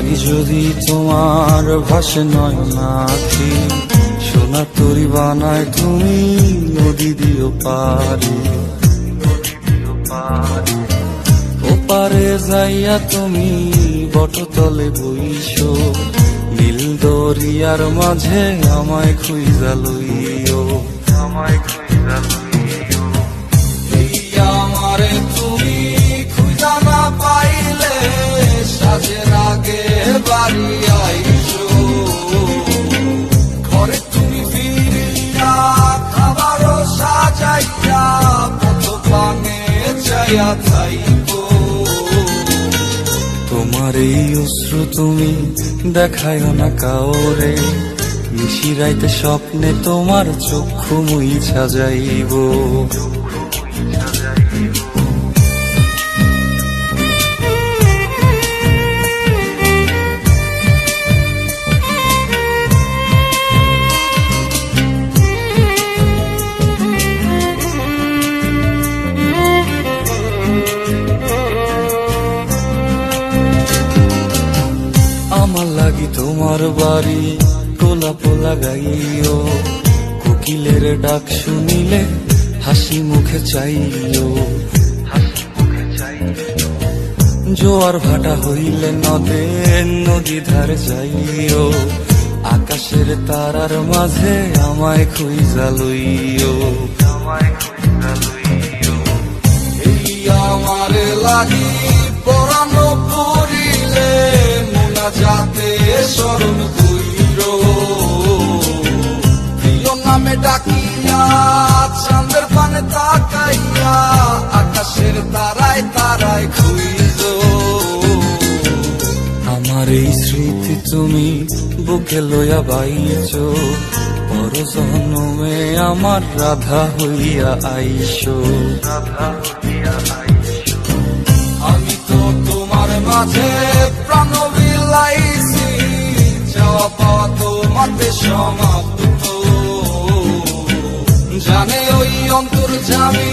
লাগি যদি তোমার ভাসে নয়নাখি, সোনা তরি বানায় তুমি নদী দিও পারি। ওপারে যাইয়া তুমি বটতলে বইসো, নীল দরিয়ার মাঝে আমায় খুঁজা লইও, আমায় খুঁজা লইও। এই আমারে তুমি খুঁজা না পাইলে সাজের আগে বাড়ি আইসো, ঘরে তুমি ফিরিয়া খাবারও সাজাইয়া পথ পানে চাইয়া থাইকো। তোমার এই অশ্রু তুমি দেখায়ও না কাউরে, নিশিরাইতে স্বপ্নে তোমার চক্ষু মুইছা যাইব। আমার লাগি তোমার বাড়ি গোলাপ লাগাইও, কোকিলের ডাক শুনিলে হাসি মুখে চাইও, জোয়ার ভাটা হইলে নদে নদী ধার যাইও, আকাশের তারার মাঝে আমায় খুঁজা লইও, আমায় খুঁজা লইও। এই আমার লাগি পরানো পড়িলে যাতে স্মরণ কইর, প্রিয় নামে ডাকিয়া চাঁদের পানে তাকাইয়া আকাশের তারায় তারায় খুঁজ। আমার এই স্মৃতি তুমি বুকে লইয়া বাইছ, পর জন্মে আমার রাধা হইয়া আইসো, রাধা হইয়া আইসো। আমি তো তোমার মাঝে প্রাণ বিলাইছি, যাওয়া পাওয়া তোমাতে সমাপ্ত, জানে ওই অন্তর্যামী